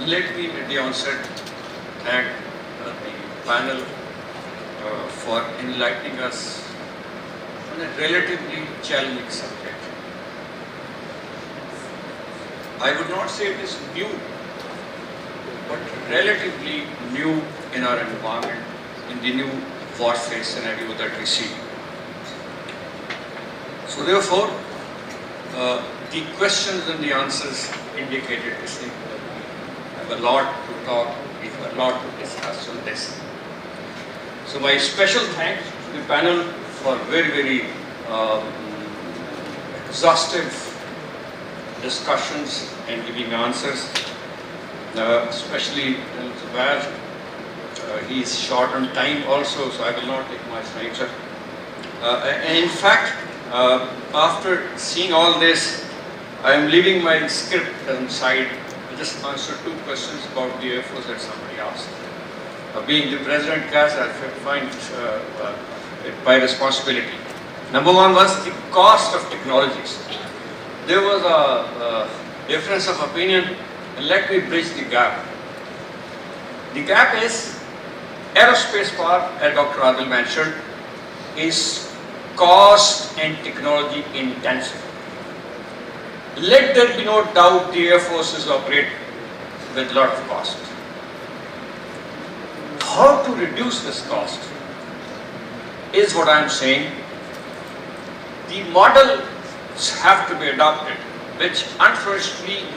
Let me at the onset thank the panel for enlightening us on a relatively challenging subject. I would not say it is new, but relatively new in our environment, in the new warfare scenario that we see. So therefore, the questions and the answers indicated this thing. We have a lot to talk, we have a lot to discuss on this. So my special thanks to the panel for very exhaustive discussions and giving answers, especially Zubair. He is short on time also, so I will not take much time, sir. And in fact, after seeing all this, I am leaving my script aside. I just answer two questions about the Air Force that somebody asked. Being the President CAS, I find it my responsibility. Number one was the cost of technologies. There was a difference of opinion, and let me bridge the gap. The gap is aerospace power, as Dr. Adil mentioned, is cost and technology intensive. Let there be no doubt the Air Forces operate with a lot of cost. How to reduce this cost is what I am saying. The models have to be adopted, which unfortunately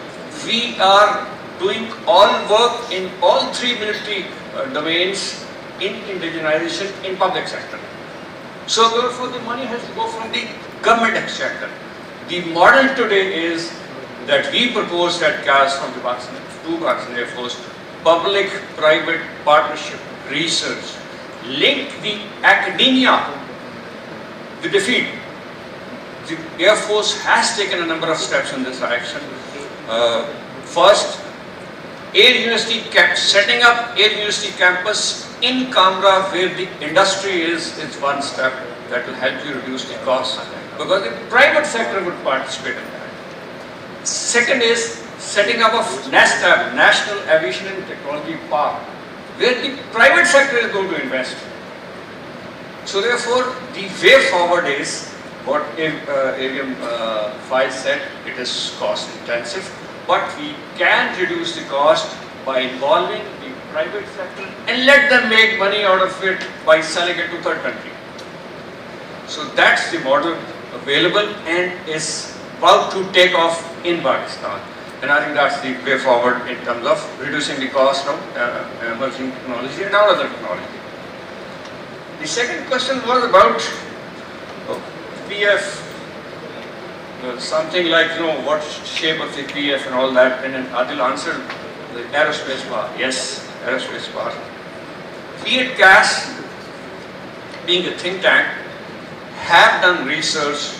we are doing all work in all three military domains in indigenization in public sector. So therefore the money has to go from the government exchequer. The model today is that we propose at CAS from the Pakistan Air Force, public-private partnership research, link the academia with the field. The Air Force has taken a number of steps in this direction. First, setting up Air University campus in Kamra where the industry is one step that will help you reduce the cost, because the private sector would participate in that. Second is setting up of NASTAB, National Aviation and Technology Park, where the private sector is going to invest. So therefore, the way forward is what Avium 5 said, it is cost intensive, but we can reduce the cost by involving the private sector and let them make money out of it by selling it to third country. So that's the model available and is about to take off in Pakistan. And I think that's the way forward in terms of reducing the cost of emerging technology and our other technology. The second question was about PF, something like, what shape of the PF and all that, and then Adil answered the aerospace part. Yes, aerospace part. We at CAS, being a think tank, have done research,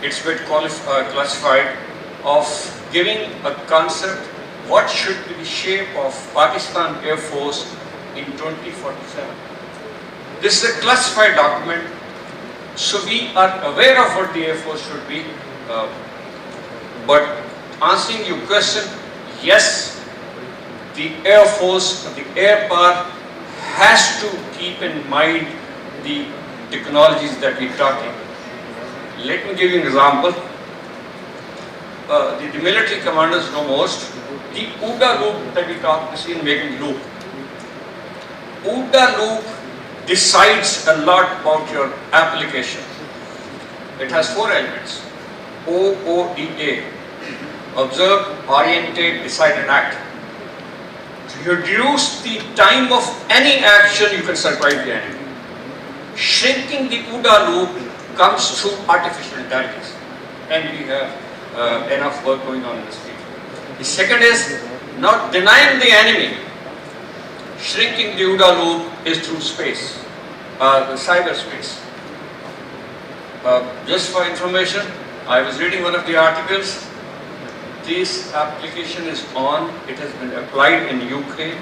it's been classified, of giving a concept, what should be the shape of Pakistan Air Force in 2047. This is a classified document, so we are aware of what the Air Force should be, but answering your question, yes, the Air Force, the air power has to keep in mind the technologies that we're talking. Let me give you an example. The military commanders know most. The OODA loop that we talk, decision-making loop. OODA loop decides a lot about your application. It has four elements. OODA. Observe, orientate, decide and act. To reduce the time of any action, you can surprise the enemy. Shrinking the OODA loop comes through artificial intelligence. And we have enough work going on in this field. The second is not denying the enemy. Shrinking the OODA loop is through space, the cyberspace. Just for information, I was reading one of the articles. This application is on, it has been applied in Ukraine.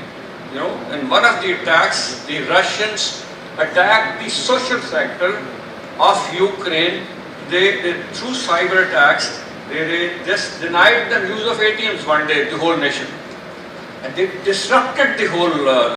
In one of the attacks, the Russians attacked the social sector of Ukraine. They through cyber attacks, they just denied the use of ATMs one day, the whole nation. and they disrupted the whole